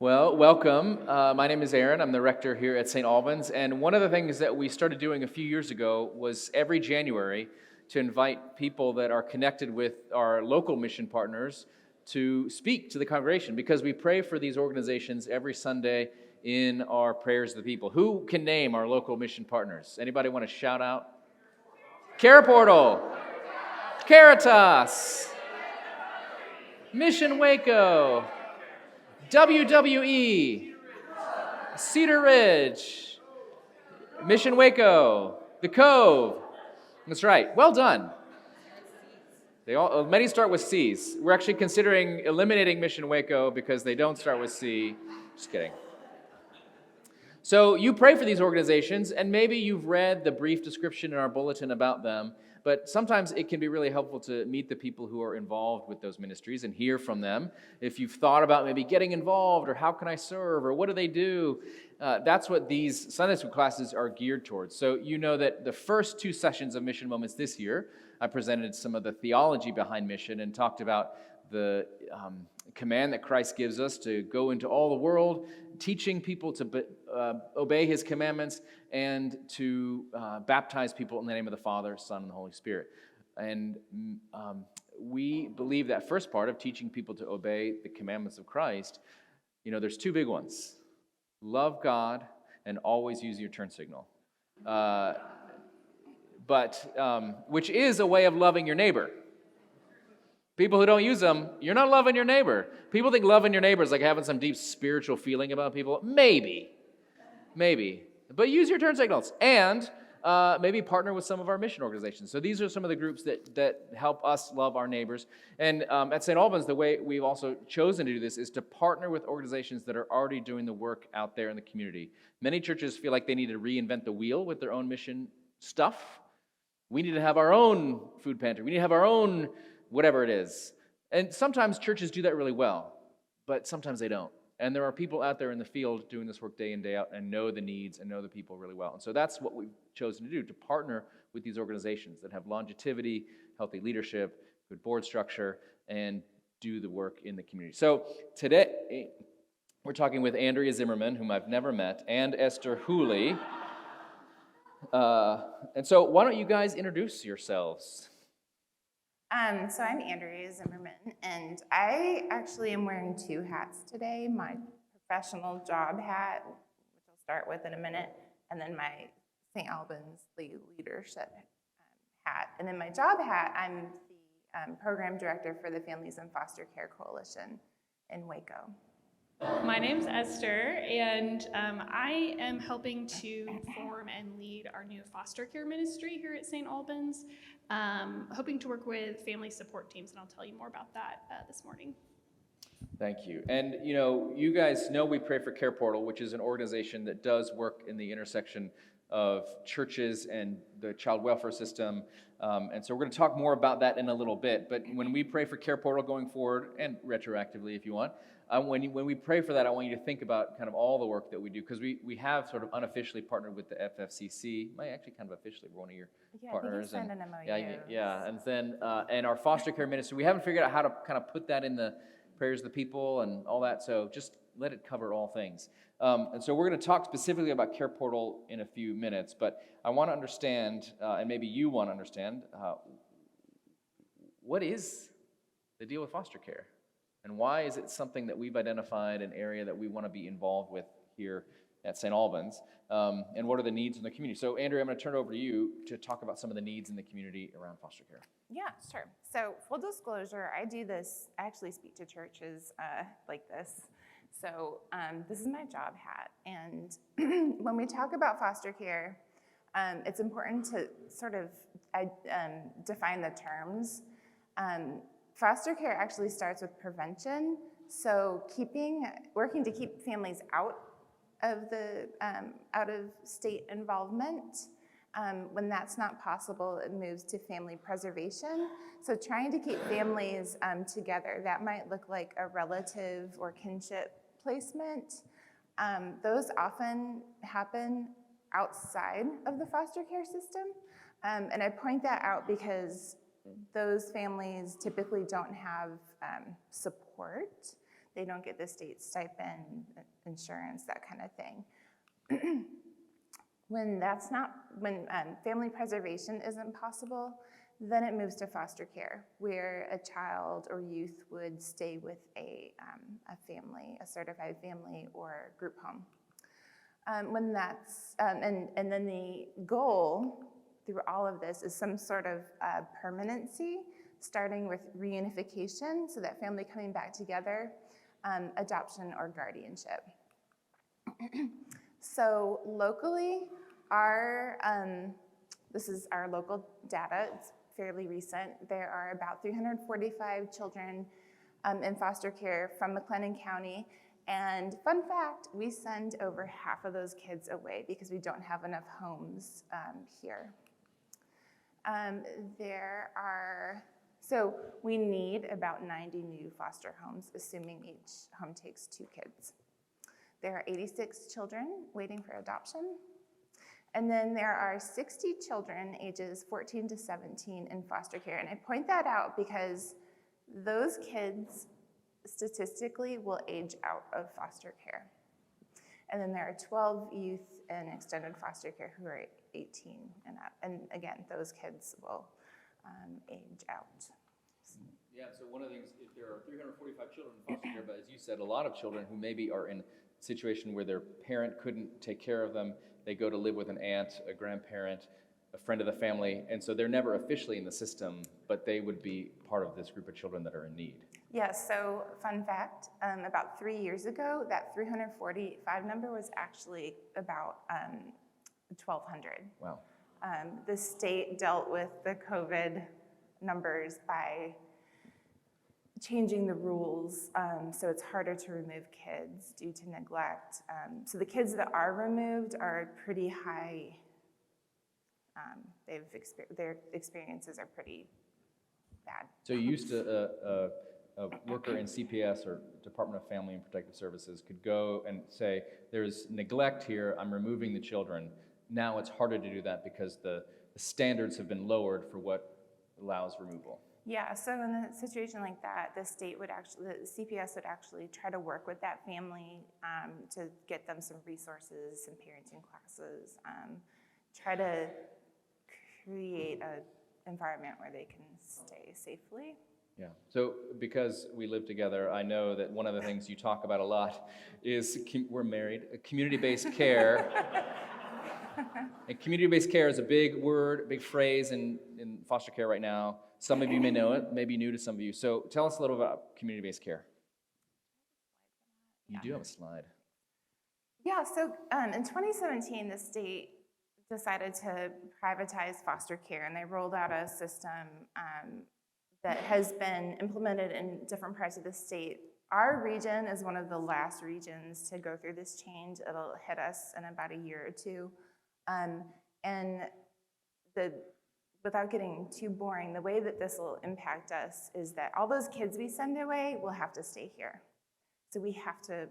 Well, welcome. My name is Aaron. I'm the rector here at St. Albans. And one of the things that we started doing a few years ago was every January to invite people that are connected with our local mission partners to speak to the congregation, because we pray for these organizations every Sunday in our prayers of the people. Who can name our local mission partners? Anybody want to shout out? Care Portal, Caritas, Mission Waco, WWE, Cedar Ridge, Mission Waco, The Cove. That's right. Well done. Many start with C's. We're actually considering eliminating Mission Waco because they don't start with C. Just kidding. So you pray for these organizations, and maybe you've read the brief description in our bulletin about them, but sometimes it can be really helpful to meet the people who are involved with those ministries and hear from them. If you've thought about maybe getting involved, or how can I serve, or what do they do, that's what these Sunday school classes are geared towards. So you know that the first two sessions of Mission Moments this year, I presented some of the theology behind mission and talked about the command that Christ gives us to go into all the world, teaching people to obey his commandments and to baptize people in the name of the Father, Son, and the Holy Spirit. And we believe that first part of teaching people to obey the commandments of Christ, there's two big ones. Love God and always use your turn signal. Which is a way of loving your neighbor. People who don't use them, you're not loving your neighbor. People think loving your neighbor is like having some deep spiritual feeling about people. Maybe. But use your turn signals. And maybe partner with some of our mission organizations. So these are some of the groups that help us love our neighbors. And at St. Albans, the way we've also chosen to do this is to partner with organizations that are already doing the work out there in the community. Many churches feel like they need to reinvent the wheel with their own mission stuff. We need to have our own food pantry. We need to have our own whatever it is. And sometimes churches do that really well, but sometimes they don't. And there are people out there in the field doing this work day in, day out, and know the needs and know the people really well. And so that's what we've chosen to do, to partner with these organizations that have longevity, healthy leadership, good board structure, and do the work in the community. So today, we're talking with Andrea Zimmerman, whom I've never met, and Esther Hooley. And so why don't you guys introduce yourselves? So I'm Andrea Zimmerman, and I actually am wearing two hats today. My professional job hat, which I'll start with in a minute, and then my St. Albans leadership hat. And then my job hat, I'm the program director for the Families in Foster Care Coalition in Waco. My name's Esther, and I am helping to form and lead our new foster care ministry here at St. Albans, hoping to work with family support teams, and I'll tell you more about that this morning. Thank you. And, you guys know we pray for Care Portal, which is an organization that does work in the intersection of churches and the child welfare system. And so we're going to talk more about that in a little bit. But when we pray for Care Portal going forward, and retroactively if you want, when we pray for that, I want you to think about kind of all the work that we do, because we have sort of unofficially partnered with the FFCC. Might actually kind of officially, we're one of your partners. I think you signed an MOU. Yeah. And then and our foster care ministry, we haven't figured out how to kind of put that in the prayers of the people and all that. So just let it cover all things. And so we're going to talk specifically about Care Portal in a few minutes, but I want to understand, and maybe you want to understand, what is the deal with foster care? And why is it something that we've identified, an area that we want to be involved with here at St. Albans? And what are the needs in the community? So, Andrea, I'm going to turn it over to you to talk about some of the needs in the community around foster care. Yeah, sure. So, full disclosure, I actually speak to churches like this. So, this is my job hat. And when we talk about foster care, it's important to sort of define the terms. Foster care actually starts with prevention, so working to keep families out of state involvement. When that's not possible, it moves to family preservation. So trying to keep families together, that might look like a relative or kinship placement. Those often happen outside of the foster care system. And I point that out because those families typically don't have support. They don't get the state stipend, insurance, that kind of thing. When family preservation isn't possible, then it moves to foster care, where a child or youth would stay with a family, a certified family or group home. And then the goal through all of this is some sort of permanency, starting with reunification, so that family coming back together, adoption or guardianship. So locally, this is our local data. It's fairly recent. There are about 345 children in foster care from McLennan County. And fun fact, we send over half of those kids away because we don't have enough homes here. So we need about 90 new foster homes, assuming each home takes 2 kids. There are 86 children waiting for adoption. And then there are 60 children ages 14 to 17 in foster care. And I point that out because those kids statistically will age out of foster care. And then there are 12 youth in extended foster care who are 18 and up. And again, those kids will age out. Yeah, so one of the things, if there are 345 children in foster care, but as you said, a lot of children who maybe are in a situation where their parent couldn't take care of them, they go to live with an aunt, a grandparent, a friend of the family, and so they're never officially in the system, but they would be part of this group of children that are in need. Yeah, so fun fact, about 3 years ago, that 345 number was actually about 1,200. Wow. The state dealt with the COVID numbers by changing the rules, so it's harder to remove kids due to neglect. So the kids that are removed are pretty high. Their experiences are pretty bad. So you used to, a worker in CPS or Department of Family and Protective Services could go and say, there's neglect here, I'm removing the children. Now it's harder to do that because the standards have been lowered for what allows removal. Yeah, so in a situation like that, the CPS would actually try to work with that family to get them some resources, some parenting classes, try to create an environment where they can stay safely. Yeah, so because we live together, I know that one of the things you talk about a lot is, we're married, community-based care. And community-based care is a big word, big phrase in foster care right now. Some of you may know it, maybe new to some of you. So tell us a little about community-based care. You do have a slide. Yeah, so in 2017, the state decided to privatize foster care, and they rolled out a system that has been implemented in different parts of the state. Our region is one of the last regions to go through this change. It'll hit us in about a year or two. Without getting too boring, the way that this will impact us is that all those kids we send away will have to stay here. So we have to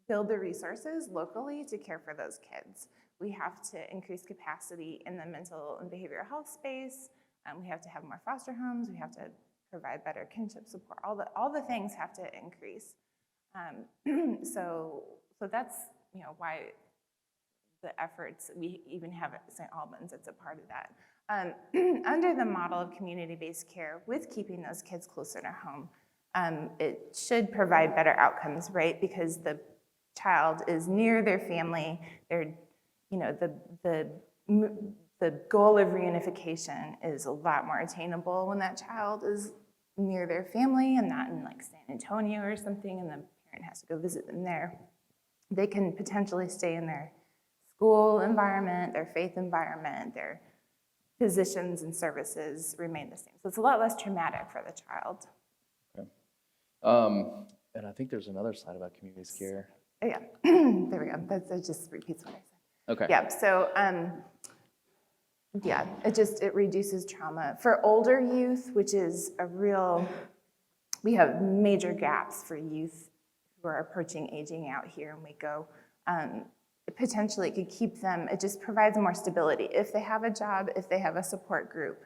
build the resources locally to care for those kids. We have to increase capacity in the mental and behavioral health space. We have to have more foster homes. We have to provide better kinship support. All the things have to increase. So that's why the efforts we even have at St. Albans. It's a part of that. Under the model of community-based care, with keeping those kids closer to home, it should provide better outcomes, right? Because the child is near their family. They're, the goal of reunification is a lot more attainable when that child is near their family and not in like San Antonio or something, and the parent has to go visit them there. They can potentially stay in their school environment, their faith environment, their positions and services remain the same. So it's a lot less traumatic for the child. Okay. And I think there's another slide about community-based care. Yeah, there we go. That just repeats what I said. Okay. Yeah, so it reduces trauma. For older youth, which is we have major gaps for youth who are approaching aging out here in Waco. Potentially it could keep them, it just provides more stability. If they have a job, if they have a support group,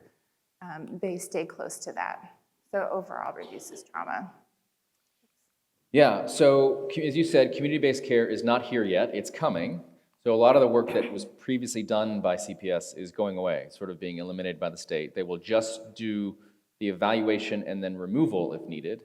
they stay close to that. So overall reduces trauma. Yeah, so as you said, community-based care is not here yet. It's coming. So a lot of the work that was previously done by CPS is going away, sort of being eliminated by the state. They will just do the evaluation and then removal if needed.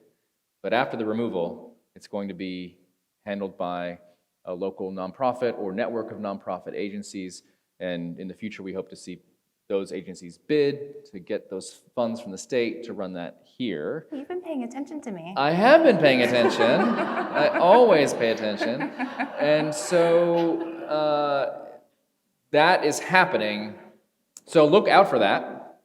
But after the removal, it's going to be handled by a local nonprofit or network of nonprofit agencies. And in the future, we hope to see those agencies bid to get those funds from the state to run that here. You've been paying attention to me. I have been paying attention. I always pay attention. And so that is happening. So look out for that.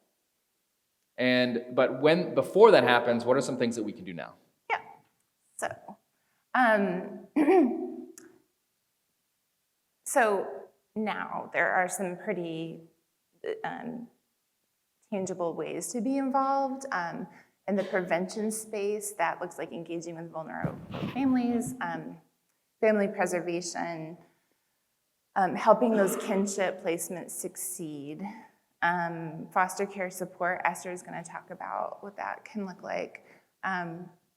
But before that happens, what are some things that we can do now? Yeah. So, so now there are some pretty tangible ways to be involved. In the prevention space, that looks like engaging with vulnerable families, family preservation, helping those kinship placements succeed, foster care support. Esther is going to talk about what that can look like.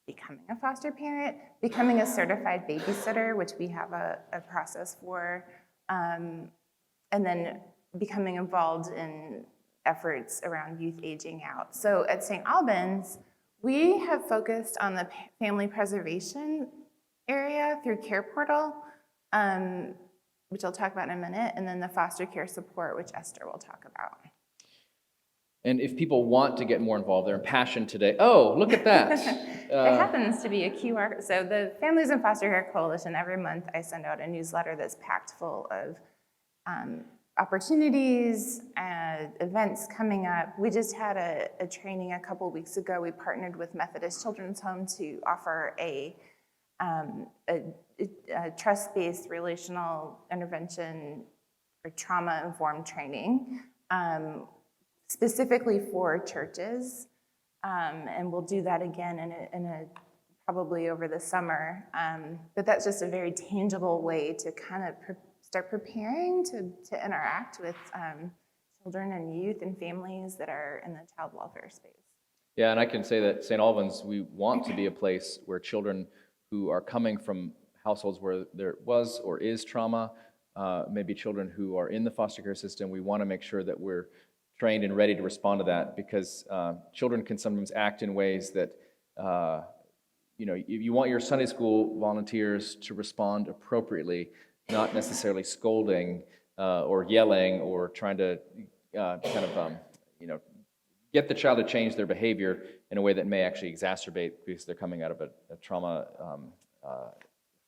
Becoming a foster parent, becoming a certified babysitter, which we have a process for, and then becoming involved in efforts around youth aging out. So at St. Albans, we have focused on the family preservation area through Care Portal, which I'll talk about in a minute, and then the foster care support, which Esther will talk about. And if people want to get more involved, they're impassioned today. Oh, look at that. There happens to be a QR. So the Families in Foster Care Coalition, every month I send out a newsletter that's packed full of opportunities, events coming up. We just had a training a couple weeks ago. We partnered with Methodist Children's Home to offer a trust-based relational intervention or trauma-informed training, specifically for churches, and we'll do that again in a probably over the summer. But that's just a very tangible way to kind of start preparing to interact with children and youth and families that are in the child welfare space. Yeah, and I can say that St. Albans, we want to be a place where children who are coming from households where there was or is trauma, maybe children who are in the foster care system, we want to make sure that we're trained and ready to respond to that, because children can sometimes act in ways that, you want your Sunday school volunteers to respond appropriately, not necessarily scolding or yelling or trying to get the child to change their behavior in a way that may actually exacerbate because they're coming out of a trauma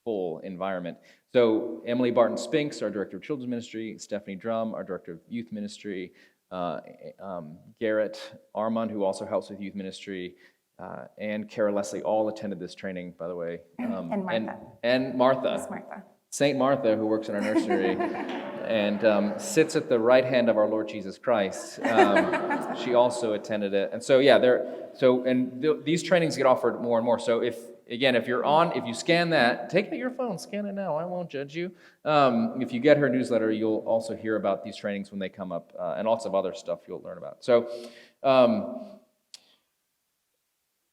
full environment. So Emily Barton Spinks, our Director of Children's Ministry, Stephanie Drum, our Director of Youth Ministry, Garrett Armand, who also helps with youth ministry, and Kara Leslie all attended this training, by the way. And Martha. And Martha. Miss Martha. Saint Martha, who works in our nursery and sits at the right hand of our Lord Jesus Christ. She also attended it. And so, yeah, these trainings get offered more and more. So if you scan that, take it to your phone, scan it now. I won't judge you. If you get her newsletter, you'll also hear about these trainings when they come up, and lots of other stuff you'll learn about. So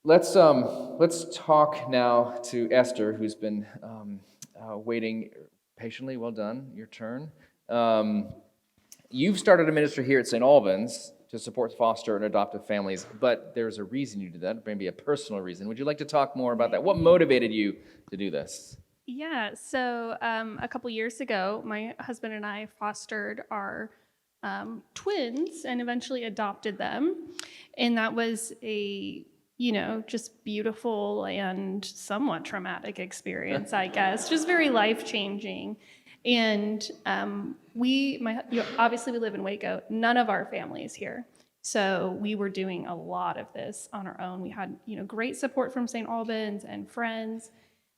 let's talk now to Esther, who's been waiting patiently. Well done, your turn. You've started a ministry here at St. Albans to support foster and adoptive families, but there's a reason you did that, maybe a personal reason. Would you like to talk more about that? What motivated you to do this? Yeah, so a couple years ago, my husband and I fostered our twins and eventually adopted them. And that was a just beautiful and somewhat traumatic experience, I guess, just very life-changing. And obviously we live in Waco. None of our family is here. So we were doing a lot of this on our own. We had, great support from St. Albans and friends,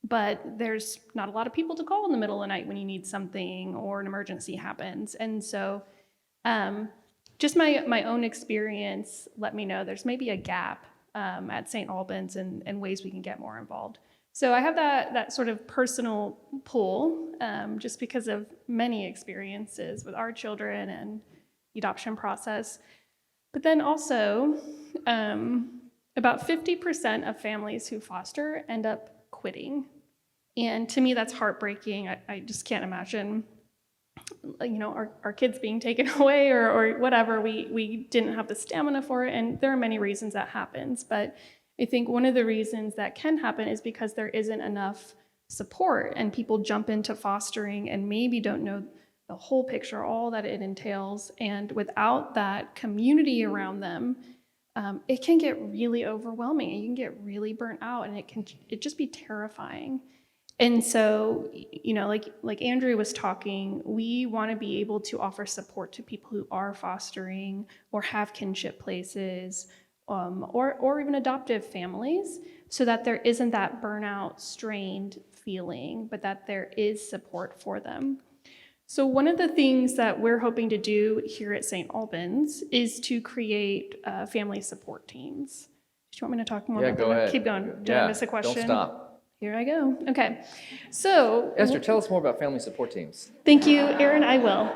but there's not a lot of people to call in the middle of the night when you need something or an emergency happens. And so just my own experience let me know there's maybe a gap at St. Albans and ways we can get more involved. So I have that sort of personal pull just because of many experiences with our children and the adoption process. But then also, about 50% of families who foster end up quitting And to me, that's heartbreaking. I just can't imagine, our kids being taken away or whatever. We didn't have the stamina for it, and there are many reasons that happens. But I think one of the reasons that can happen is because there isn't enough support, and people jump into fostering and maybe don't know the whole picture, all that it entails. And without that community around them, it can get really overwhelming, and you can get really burnt out, and it just be terrifying. And so, like Andrea was talking, we want to be able to offer support to people who are fostering or have kinship places, or even adoptive families, so that there isn't that burnout, strained feeling, but that there is support for them. So one of the things that we're hoping to do here at St. Albans is to create family support teams. Do you want me to talk more about that? Go ahead. Keep going. Did I miss a question? Don't stop. Here I go. Okay. So Esther, tell us more about family support teams. thank you, Aaron. I will.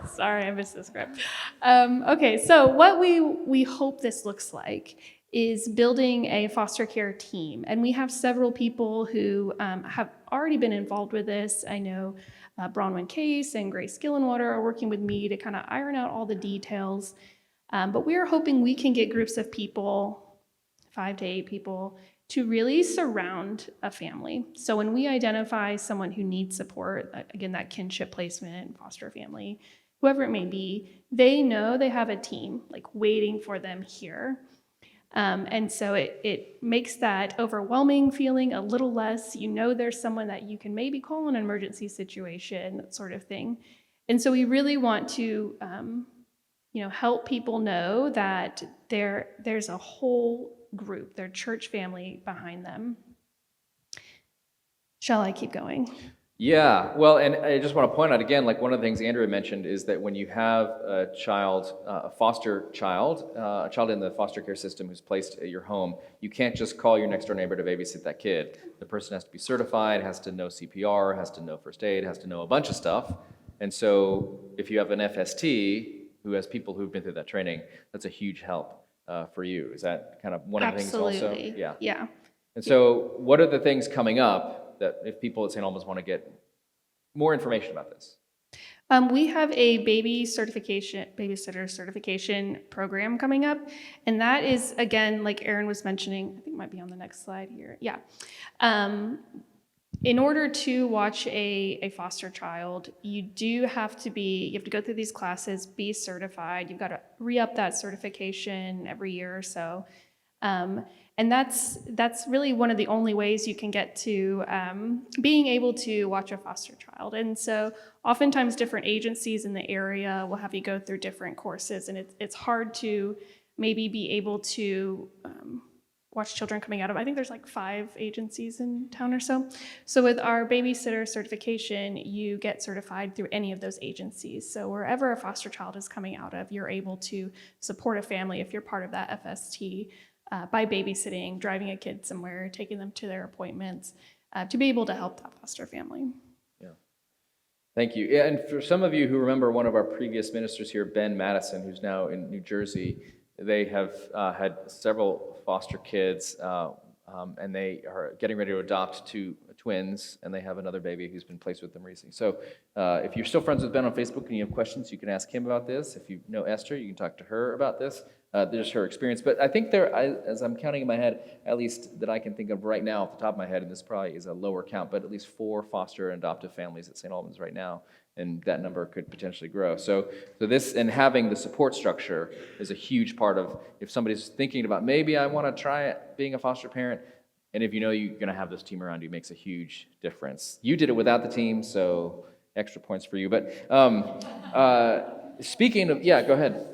Sorry, I missed the script. Okay, so what we hope this looks like is building a foster care team. And we have several people who have already been involved with this. I know Bronwyn Case and Grace Gillenwater are working with me to kind of iron out all the details. But we are hoping we can get groups of people, 5 to 8 people, to really surround a family. So when we identify someone who needs support, again, that kinship placement, foster family, whoever it may be, they know they have a team like waiting for them here. And so it makes that overwhelming feeling a little less. There's someone that you can maybe call in an emergency situation, that sort of thing. And so we really want to help people know that there's a whole group, their church family behind them. Shall I keep going? Yeah, well, and I just want to point out again, like one of the things Andrea mentioned is that when you have a child, a foster child, a child in the foster care system who's placed at your home, you can't just call your next door neighbor to babysit that kid. The person has to be certified, has to know CPR, has to know first aid, has to know a bunch of stuff. And so if you have an FST who has people who've been through that training, that's a huge help for you. Is that kind of one of the things also? Absolutely. Yeah. And so what are the things coming up that if people at St. Albans want to get more information about this? We have a babysitter certification program coming up, and that is, again, like Aaron was mentioning, I think it might be on the next slide here. Yeah. In order to watch a foster child, you have to go through these classes, be certified. You've got to re-up that certification every year or so. And that's really one of the only ways you can get to being able to watch a foster child. And so oftentimes different agencies in the area will have you go through different courses, and it's hard to maybe be able to watch children coming out of, I think there's like 5 agencies in town or so. So with our babysitter certification, you get certified through any of those agencies. So wherever a foster child is coming out of, you're able to support a family if you're part of that FST by babysitting, driving a kid somewhere, taking them to their appointments, to be able to help that foster family. Yeah. Thank you. Yeah, and for some of you who remember one of our previous ministers here, Ben Madison, who's now in New Jersey, they have had several foster kids, and they are getting ready to adopt 2 twins, and they have another baby who's been placed with them recently. So if you're still friends with Ben on Facebook and you have questions, you can ask him about this. If you know Esther, you can talk to her about this. There's her experience. But I think as I'm counting in my head, at least that I can think of right now off the top of my head, and this probably is a lower count, but at least 4 foster and adoptive families at St. Albans right now, and that number could potentially grow. So this, and having the support structure is a huge part of, if somebody's thinking about, maybe I want to try it, being a foster parent, and if you know you're going to have this team around you, makes a huge difference. You did it without the team, so extra points for you. But speaking of, yeah, go ahead.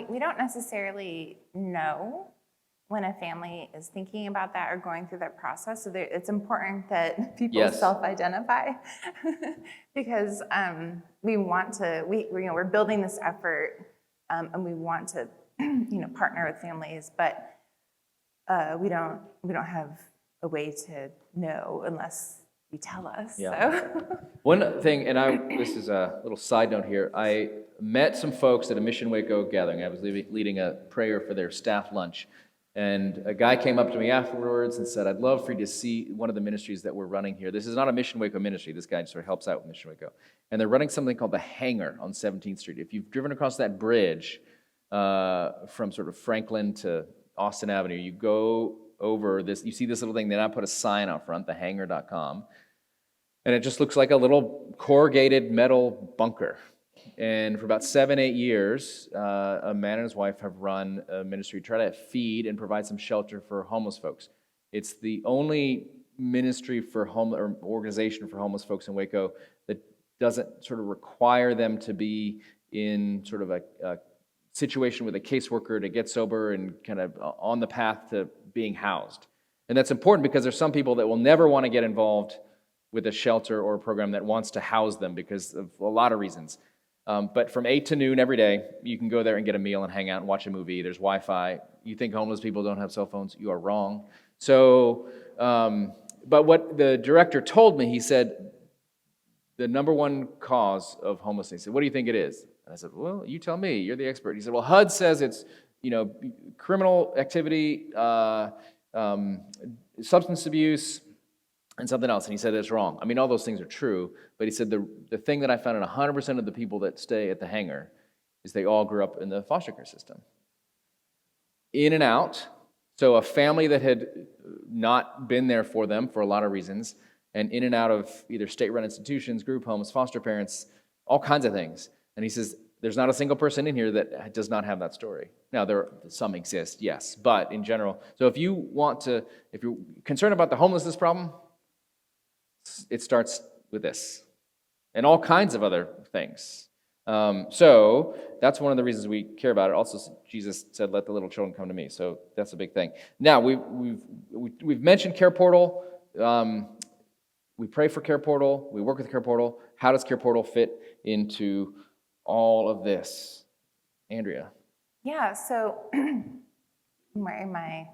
We don't necessarily know when a family is thinking about that or going through that process. So it's important that people self-identify because we're building this effort and we want to partner with families, but we don't have a way to know unless you tell us. Yeah. So. One thing, this is a little side note here. I met some folks at a Mission Waco gathering. I was leading a prayer for their staff lunch. And a guy came up to me afterwards and said, I'd love for you to see one of the ministries that we're running here. This is not a Mission Waco ministry. This guy sort of helps out with Mission Waco. And they're running something called the Hangar on 17th Street. If you've driven across that bridge from sort of Franklin to Austin Avenue, you go over this, you see this little thing, they now put a sign out front, thehangar.com. And it just looks like a little corrugated metal bunker. And for about 7-8 years, a man and his wife have run a ministry to try to feed and provide some shelter for homeless folks. It's the only ministry for or organization for homeless folks in Waco that doesn't sort of require them to be in sort of a situation with a caseworker to get sober and kind of on the path to being housed. And that's important because there's some people that will never want to get involved with a shelter or a program that wants to house them because of a lot of reasons. But from 8 to noon every day, you can go there and get a meal and hang out and watch a movie. There's Wi-Fi. You think homeless people don't have cell phones? You are wrong. So, but what the director told me, he said, the number one cause of homelessness, he said, what do you think it is? And I said, well, you tell me. You're the expert. He said, well, HUD says it's, criminal activity, substance abuse, and something else. And he said it's wrong. I mean, all those things are true, but he said the thing that I found in 100% of the people that stay at the Hangar is they all grew up in the foster care system. In and out. So a family that had not been there for them for a lot of reasons, and in and out of either state-run institutions, group homes, foster parents, all kinds of things. And he says, there's not a single person in here that does not have that story. Now, some exist, yes, but in general. So if you're concerned about the homelessness problem, it starts with this, and all kinds of other things. So that's one of the reasons we care about it. Also, Jesus said, "Let the little children come to me." So that's a big thing. Now we've mentioned Care Portal. We pray for Care Portal. We work with Care Portal. How does Care Portal fit into all of this, Andrea? Yeah. So I'm wearing my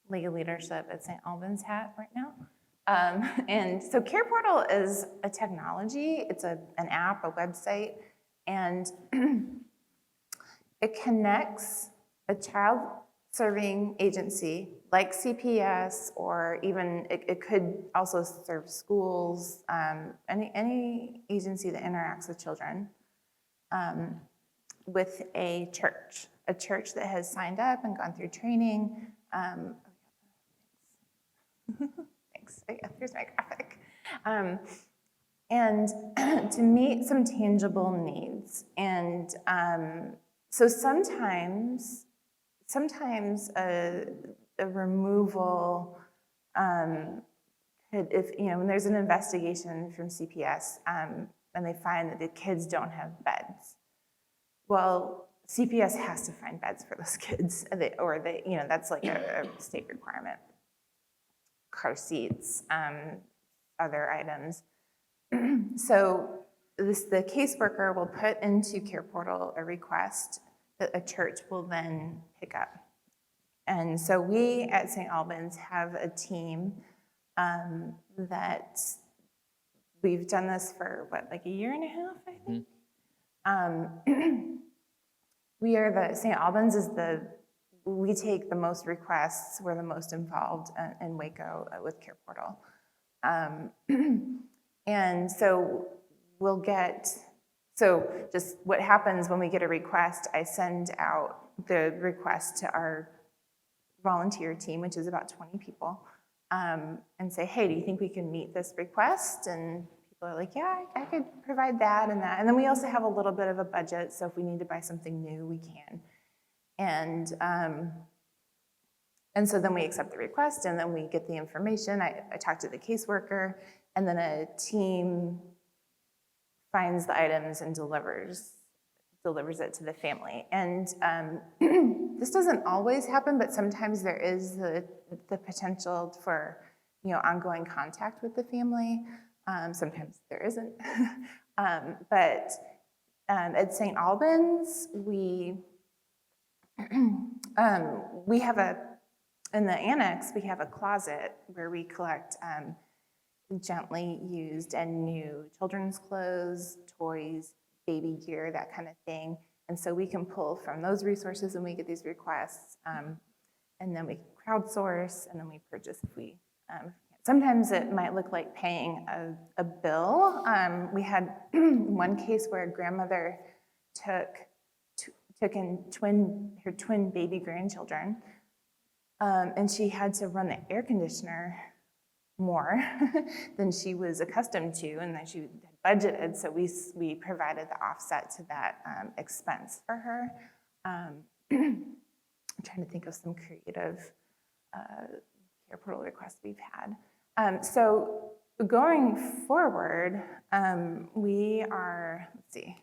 legal leadership at St. Albans hat right now. And so Care Portal is a technology. It's an app, a website, and it connects a child serving agency like CPS, or even it could also serve schools, any agency that interacts with children, with a church that has signed up and gone through training. Here's my graphic. And to meet some tangible needs. And so sometimes a removal could, when there's an investigation from CPS and they find that the kids don't have beds, well, CPS has to find beds for those kids, that's like a state requirement. Car seats, other items. So the caseworker will put into Care Portal a request that a church will then pick up. And so we at St. Albans have a team that we've done this for, like a year and a half, I think. St. Albans we take the most requests. We're the most involved in Waco with Care Portal. And so just what happens when we get a request, I send out the request to our volunteer team, which is about 20 people, and say, hey, do you think we can meet this request? And people are like, yeah, I could provide that and that. And then we also have a little bit of a budget, so if we need to buy something new, we can. And so then we accept the request, and then we get the information. I talk to the caseworker, and then a team finds the items and delivers it to the family. And this doesn't always happen, but sometimes there is the potential for ongoing contact with the family. Sometimes there isn't. But at St. Albans, we have in the annex, we have a closet where we collect gently used and new children's clothes, toys, baby gear, that kind of thing. And so we can pull from those resources when we get these requests. and then we crowdsource, and then we purchase if we. Sometimes it might look like paying a bill. We had one case where a grandmother took in her twin baby grandchildren, and she had to run the air conditioner more than she was accustomed to, and that she had budgeted, so we provided the offset to that expense for her. I'm trying to think of some creative care portal requests we've had. So going forward, we are, let's see,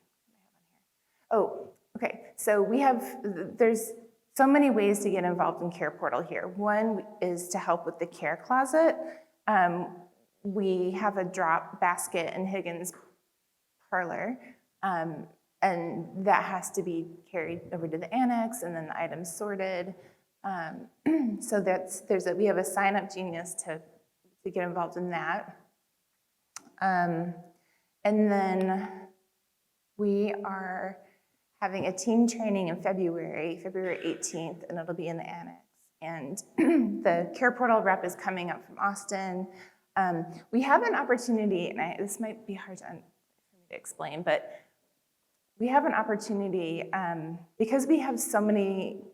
oh, okay, so there's so many ways to get involved in Care Portal here. One is to help with the care closet. We have a drop basket in Higgins Parlor, and that has to be carried over to the annex, and then the items sorted. So we have a sign up genius to get involved in that. And then we are having a team training in February 18th, and it'll be in the annex. And the Care Portal rep is coming up from Austin. We have an opportunity, and this might be hard for me to explain, but we have an opportunity because we have so many,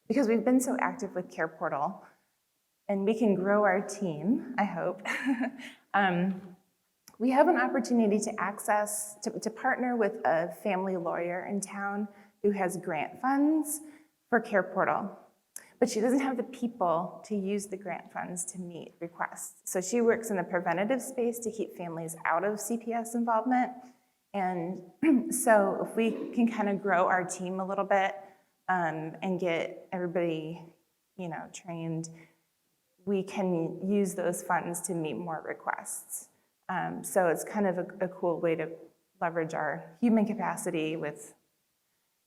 because we've been so active with Care Portal, and we can grow our team, I hope. We have an opportunity to partner with a family lawyer in town who has grant funds for Care Portal, but she doesn't have the people to use the grant funds to meet requests. So she works in the preventative space to keep families out of CPS involvement. And so if we can kind of grow our team a little bit and get everybody, trained, we can use those funds to meet more requests. So it's kind of a cool way to leverage our human capacity with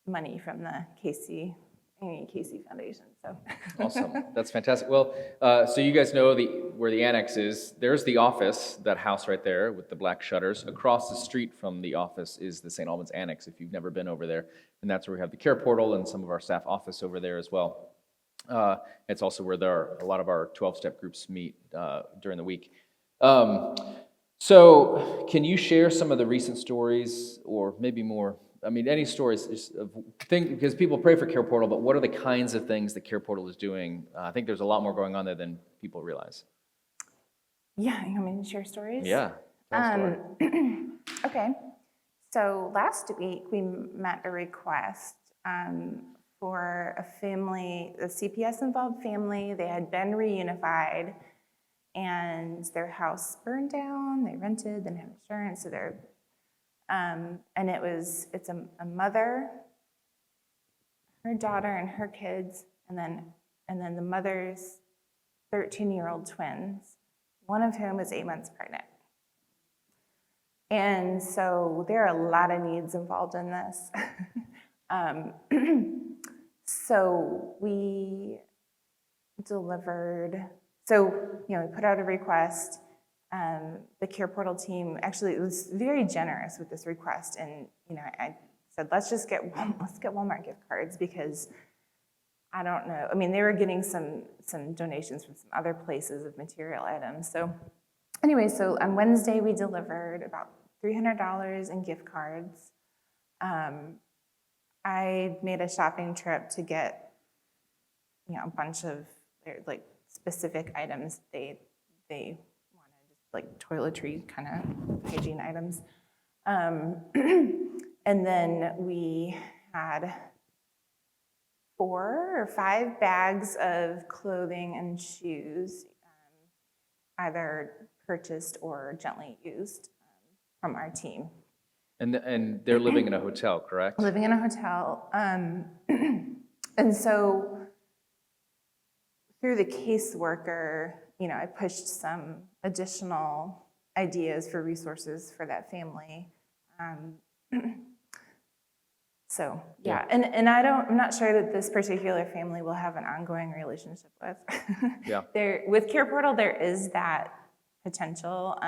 money from the Casey Foundation. So Awesome. That's fantastic. Well, so you guys know where the annex is. There's the office, that house right there with the black shutters. Across the street from the office is the St. Albans Annex, if you've never been over there. And that's where we have the Care Portal and some of our staff office over there as well. It's also where a lot of our 12-step groups meet during the week. So can you share some of the recent stories, or maybe more, any stories because people pray for Care Portal, but what are the kinds of things that Care Portal is doing? I think there's a lot more going on there than people realize. Yeah, you want me to share stories? Yeah, tell a story. Okay, so last week we met a request for a family, a CPS-involved family. They had been reunified, and their house burned down. They rented, didn't have insurance, so they're and it's a mother, her daughter, and her kids, and then the mother's 13-year-old twins, one of whom is 8 months pregnant. And so there are a lot of needs involved in this. So we delivered. So we put out a request. The Care Portal team actually was very generous with this request, and I said, let's get Walmart gift cards, because I don't know. They were getting some donations from some other places of material items. So anyway, so on Wednesday we delivered about $300 in gift cards. I made a shopping trip to get a bunch of specific items they wanted, like toiletry kind of hygiene items. And then we had 4 or 5 bags of clothing and shoes, either purchased or gently used from our team. And they're living in a hotel, correct? Living in a hotel. And so through the caseworker, I pushed some additional ideas for resources for that family. So yeah, and I'm not sure that this particular family will have an ongoing relationship with. Yeah. With Care Portal, there is that potential.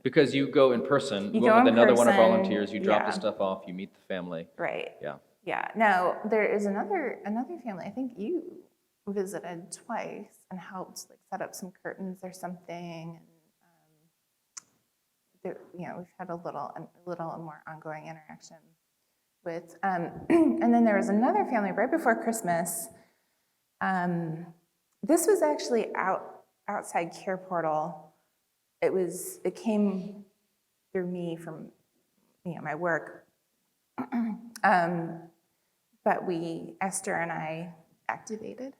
Because you go in person, You with go in another one of person, volunteers, you drop yeah. the stuff off, you meet the family. Right. Yeah. Yeah, no, there is another family. I think you visited twice and helped like set up some curtains or something. And we've had a little more ongoing interaction with. And then there was another family right before Christmas. This was actually outside Care Portal. It came through me from my work. But Esther and I activated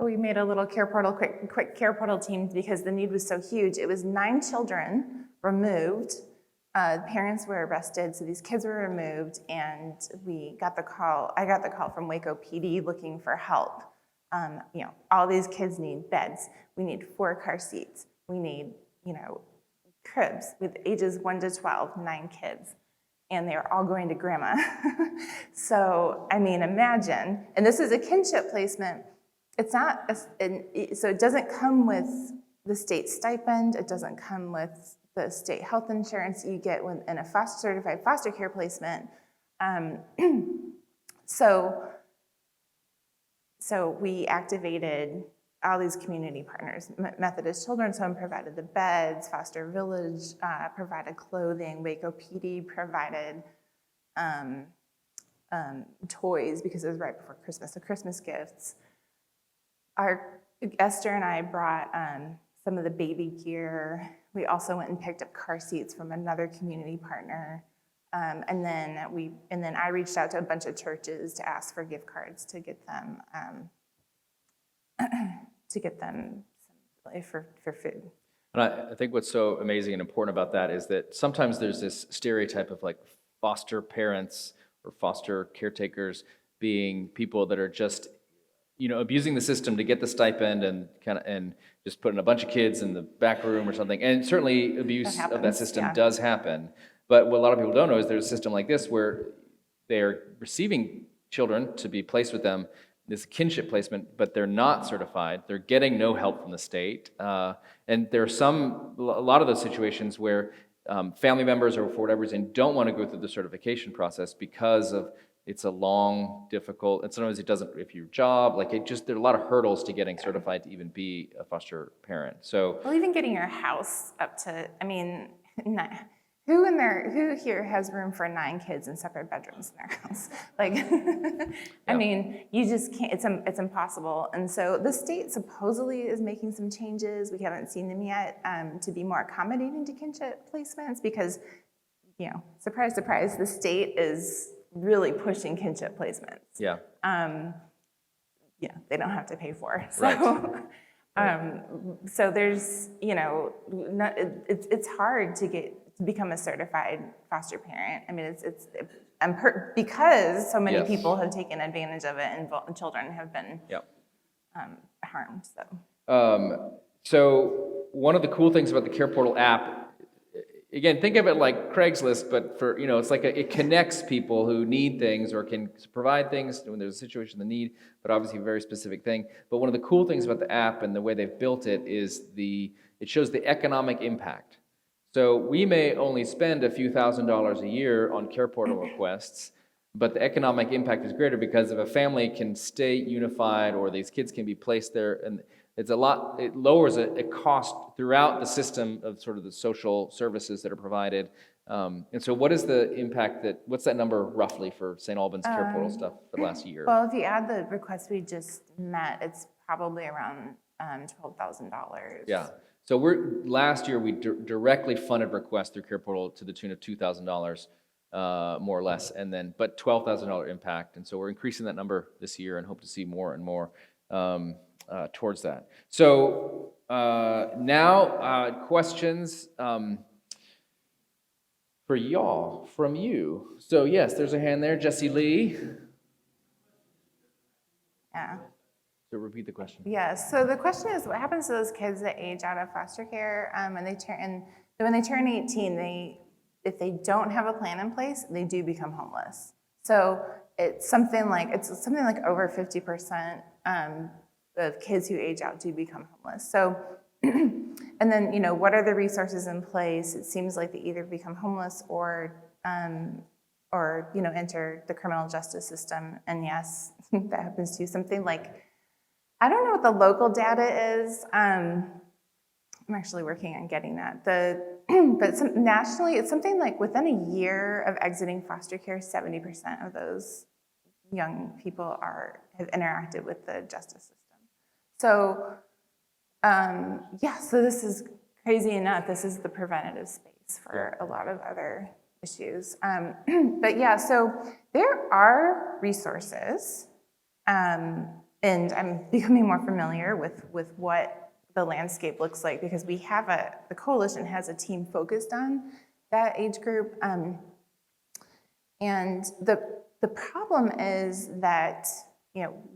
we made a little Care Portal, quick Care Portal team because the need was so huge. It was 9 children removed. Parents were arrested, so these kids were removed, and I got the call from Waco PD looking for help. All these kids need beds. We need 4 car seats. We need, cribs with ages 1 to 12, 9 kids. And they were all going to grandma. So, imagine, and this is a kinship placement. It's not, so it doesn't come with the state stipend. It doesn't come with the state health insurance you get in a certified foster care placement. So we activated all these community partners. Methodist Children's Home provided the beds, Foster Village provided clothing, Waco PD provided toys because it was right before Christmas, so Christmas gifts. Esther and I brought some of the baby gear. We also went and picked up car seats from another community partner. And then I reached out to a bunch of churches to ask for gift cards to get them for food. And I think what's so amazing and important about that is that sometimes there's this stereotype of like foster parents or foster caretakers being people that are just, abusing the system to get the stipend and just putting a bunch of kids in the back room or something. And certainly abuse of that system does happen. But what a lot of people don't know is there's a system like this where they're receiving children to be placed with them, this kinship placement, but they're not certified. They're getting no help from the state. And there are a lot of those situations where family members or for whatever reason don't want to go through the certification process because it's a long, difficult, and sometimes it doesn't, if your job, there are a lot of hurdles to getting certified to even be a foster parent. So, well, even getting your house up to, who here has room for 9 kids in separate bedrooms in their house? You just can't, it's impossible. And so the state supposedly is making some changes. We haven't seen them yet to be more accommodating to kinship placements because, surprise, surprise, the state is really pushing kinship placements. Yeah. They don't have to pay for. So, right. So there's, it's hard to become a certified foster parent. Because so many people have taken advantage of it and children have been harmed. So one of the cool things about the Care Portal app, again, think of it like Craigslist, but for, it's like it connects people who need things or can provide things when there's a situation of need, but obviously a very specific thing. But one of the cool things about the app and the way they've built it is it shows the economic impact. So we may only spend a few $1,000s a year on Care Portal requests, but the economic impact is greater because if a family can stay unified or these kids can be placed there, and it lowers a cost throughout the system of sort of the social services that are provided. And so what is the impact what's that number roughly for St. Albans Care Portal stuff for the last year? Well, if you add the requests we just met, it's probably around $12,000. Yeah. So last year we directly funded requests through Care Portal to the tune of $2,000, more or less, but $12,000 impact, and so we're increasing that number this year and hope to see more and more towards that. So now questions for y'all from you. So yes, there's a hand there, Jesse Lee. Yeah. So repeat the question. Yes. So the question is, what happens to those kids that age out of foster care when they turn 18? If they don't have a plan in place, they do become homeless. So it's something like over 50% of kids who age out do become homeless. So, and then what are the resources in place? It seems like they either become homeless or or enter the criminal justice system. And yes, that happens too. Something like, I don't know what the local data is. I'm actually working on getting that. But nationally, it's something like within a year of exiting foster care, 70% of those young people have interacted with the justice system. So so this is crazy enough. This is the preventative space for a lot of other issues. But yeah, so there are resources, and I'm becoming more familiar with what the landscape looks like, because the coalition has a team focused on that age group. And the problem is that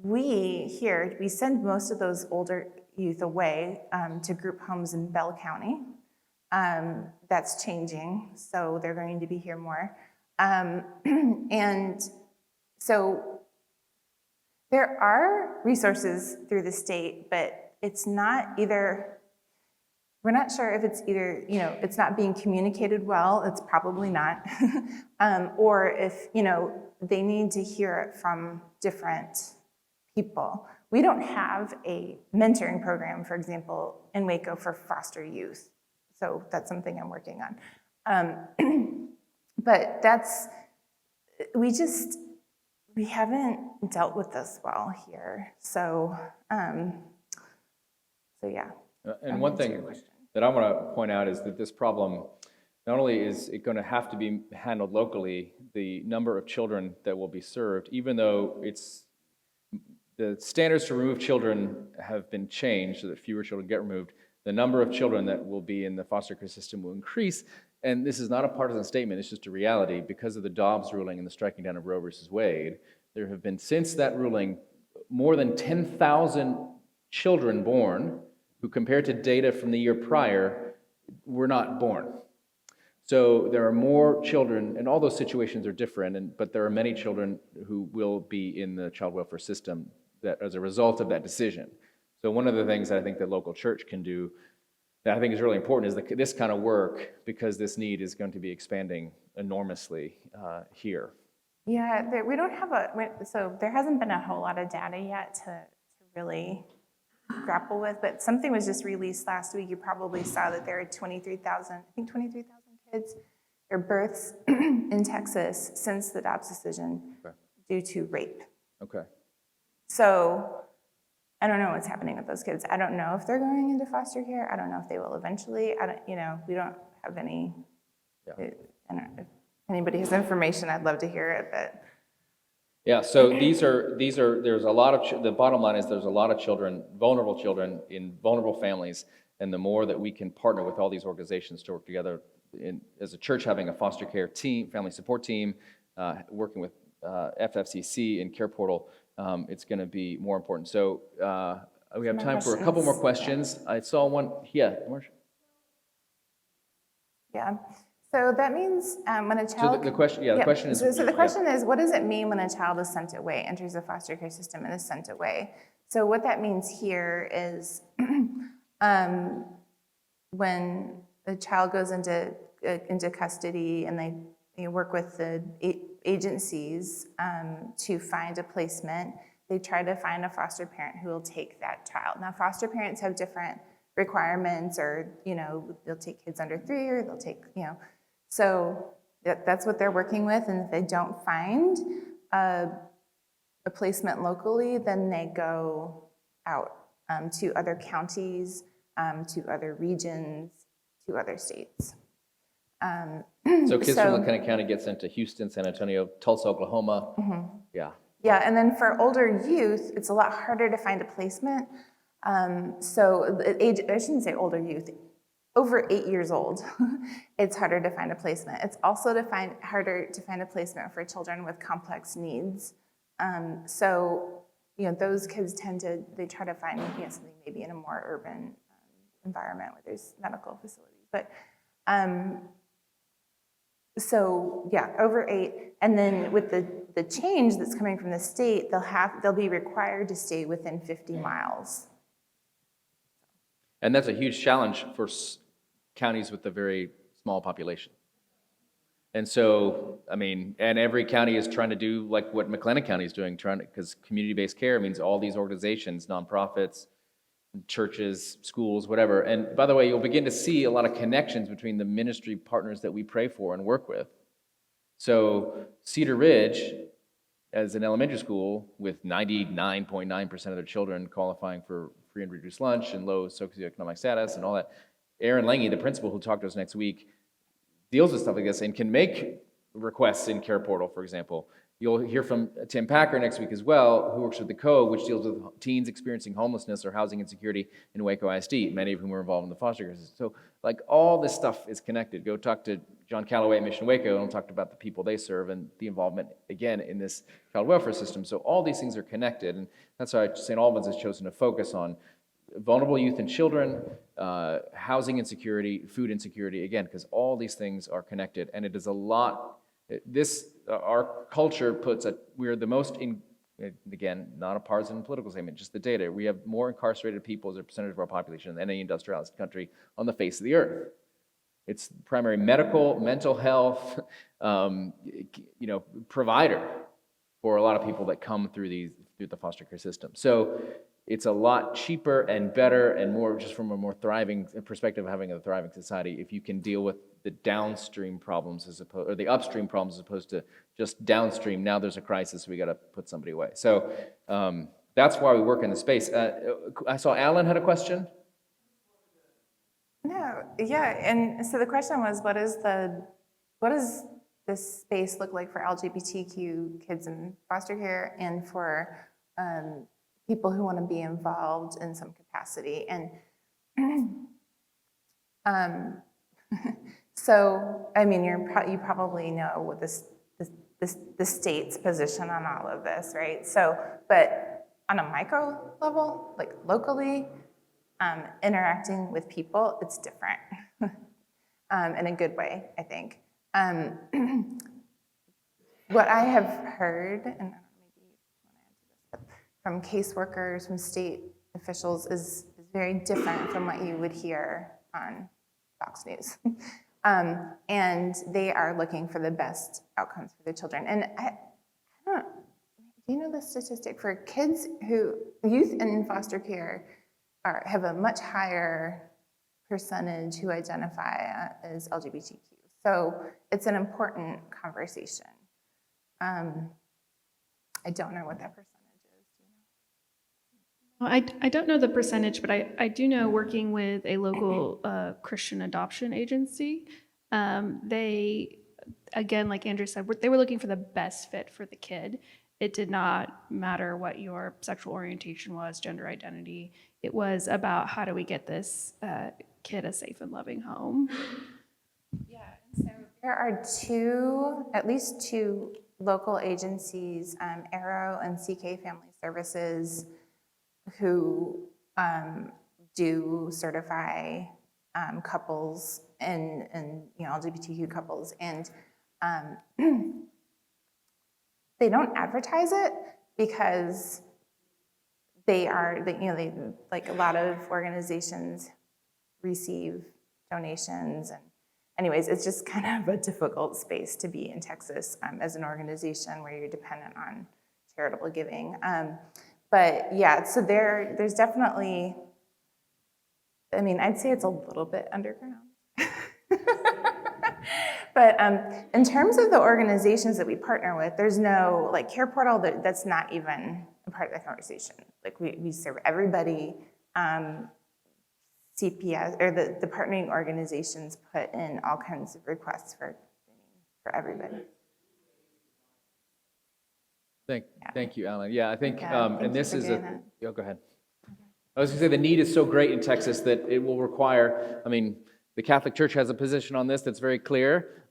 we send most of those older youth away to group homes in Bell County. That's changing, so they're going to be here more. And so there are resources through the state, but it's not either, we're not sure if it's either, it's not being communicated well, it's probably not, or if, they need to hear it from different people. We don't have a mentoring program, for example, in Waco for foster youth. So that's something I'm working on. But we haven't dealt with this well here. So yeah. And one thing that I want to point out is that this problem, not only is it going to have to be handled locally, the number of children that will be served, even though the standards to remove children have been changed so that fewer children get removed, the number of children that will be in the foster care system will increase. And this is not a partisan statement, it's just a reality. Because of the Dobbs ruling and the striking down of Roe versus Wade, there have been, since that ruling, more than 10,000 children born who, compared to data from the year prior, were not born. So there are more children, and all those situations are different, but there are many children who will be in the child welfare system that as a result of that decision. So one of the things that I think the local church can do that I think is really important is this kind of work, because this need is going to be expanding enormously here. Yeah, we don't have so there hasn't been a whole lot of data yet to really grapple with, but something was just released last week. You probably saw that there are 23,000 kids or births in Texas since the Dobbs decision due to rape. Okay. So I don't know what's happening with those kids. I don't know if they're going into foster care. I don't know if they will eventually. We don't have any. I don't know. If anybody has information, I'd love to hear it. But yeah, so there's a lot of, the bottom line is there's a lot of children, vulnerable children in vulnerable families, and the more that we can partner with all these organizations to work together as a church, having a foster care team, family support team, working with FFCC and Care Portal, it's going to be more important. So we have time for a couple more questions. I saw one. Yeah, Marsha. Yeah. So that means when a child. So the question, the question is. So the question is, what does it mean when a child is sent away, enters the foster care system, and is sent away? So what that means here is, when the child goes into custody, and they work with the agencies to find a placement, they try to find a foster parent who will take that child. Now, foster parents have different requirements, or they'll take kids under 3, or they'll take so that's what they're working with. And if they don't find a placement locally, then they go out to other counties, to other regions, to other states. So kids from LaCanna County get sent to Houston, San Antonio, Tulsa, Oklahoma. Mm-hmm. Yeah. Yeah, and then for older youth, it's a lot harder to find a placement. So I shouldn't say older youth, over 8 years old, it's harder to find a placement. It's also harder to find a placement for children with complex needs. So those kids they try to find something maybe in a more urban environment where there's medical facilities. But so yeah, over 8, and then with the change that's coming from the state, they'll be required to stay within 50 miles. And that's a huge challenge for counties with a very small population. And so, I mean, and every county is trying to do like what McLennan County is doing, because community-based care means all these organizations, nonprofits, churches, schools, whatever. And by the way, you'll begin to see a lot of connections between the ministry partners that we pray for and work with. So Cedar Ridge, as an elementary school with 99.9% of their children qualifying for free and reduced lunch and low socioeconomic status and all that, Aaron Lange, the principal who'll talk to us next week, deals with stuff like this and can make requests in Care Portal, for example. You'll hear from Tim Packer next week as well, who works with the Cove, which deals with teens experiencing homelessness or housing insecurity in Waco ISD, many of whom are involved in the foster care system. So, like, all this stuff is connected. Go talk to John Calloway at Mission Waco, and we'll talk about the people they serve and the involvement, again, in this child welfare system. So all these things are connected, and that's why St. Albans has chosen to focus on vulnerable youth and children, housing insecurity, food insecurity, again, because all these things are connected, and it is a lot. Our culture we're the most, again, not a partisan political statement, just the data. We have more incarcerated people as a percentage of our population than any industrialized country on the face of the earth. It's primary medical, mental health, provider for a lot of people that come through the foster care system. So it's a lot cheaper and better and more, just from a more thriving perspective of having a thriving society, if you can deal with the downstream problems or the upstream problems as opposed to just downstream. Now there's a crisis, we got to put somebody away. So that's why we work in the space. I saw Alan had a question. No, yeah, and so the question was, what does this space look like for LGBTQ kids in foster care and for people who want to be involved in some capacity? And so, I mean, you probably know what the state's position on all of this, right? So, but on a micro level, like locally, interacting with people, it's different in a good way, I think. What I have heard, and maybe you want to answer this, from caseworkers, from state officials, is very different from what you would hear on Fox News. And they are looking for the best outcomes for their children. And I don't, do you know the statistic for youth in foster care have a much higher percentage who identify as LGBTQ. So it's an important conversation. I don't know what that percentage is. Well, I don't know the percentage, but I do know, working with a local Christian adoption agency, they, again, like Andrea said, they were looking for the best fit for the kid. It did not matter what your sexual orientation was, gender identity. It was about, how do we get this kid a safe and loving home? Yeah, so there are at least two local agencies, Arrow and CK Family Services, who do certify couples and LGBTQ couples, and they don't advertise it because they like a lot of organizations receive donations, and anyways, it's just kind of a difficult space to be in Texas as an organization where you're dependent on charitable giving. But yeah, so there's definitely, I mean, I'd say it's a little bit underground. But in terms of the organizations that we partner with, there's no, like Care Portal, that's not even a part of the conversation. Like we serve everybody. CPS, or the partnering organizations, put in all kinds of requests for everybody. Thank you, Alan. Yeah, I think, and this is go ahead. I was going to say the need is so great in Texas that it will require, I mean, the Catholic Church has a position on this that's very clear.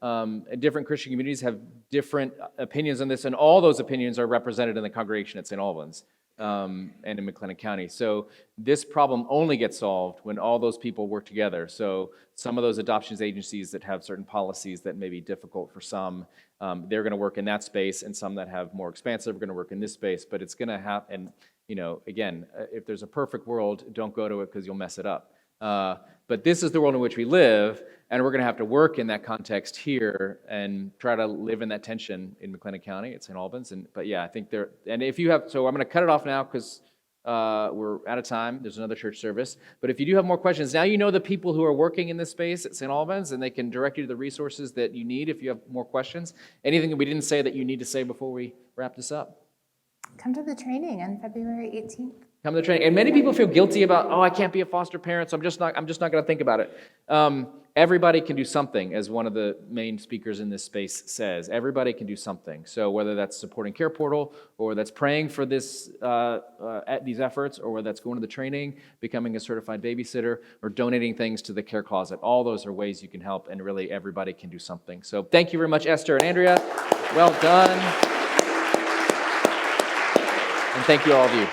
Different Christian communities have different opinions on this, and all those opinions are represented in the congregation at St. Albans and in McLennan County. So this problem only gets solved when all those people work together. So some of those adoptions agencies that have certain policies that may be difficult for some, they're going to work in that space, and some that have more expansive are going to work in this space. But it's going to happen. And again, if there's a perfect world, don't go to it because you'll mess it up. But this is the world in which we live, and we're going to have to work in that context here and try to live in that tension in McLennan County at St. Albans. But yeah, I think and if you have, so I'm going to cut it off now because we're out of time. There's another church service. But if you do have more questions, now you know the people who are working in this space at St. Albans, and they can direct you to the resources that you need if you have more questions. Anything that we didn't say that you need to say before we wrap this up? Come to the training on February 18th. Come to the training. And many people feel guilty about, oh, I can't be a foster parent, so I'm just not going to think about it. Everybody can do something, as one of the main speakers in this space says. Everybody can do something. So whether that's supporting Care Portal, or that's praying for these efforts, or whether that's going to the training, becoming a certified babysitter, or donating things to the Care Closet, all those are ways you can help, and really everybody can do something. So thank you very much, Esther and Andrea. Well done. And thank you, all of you.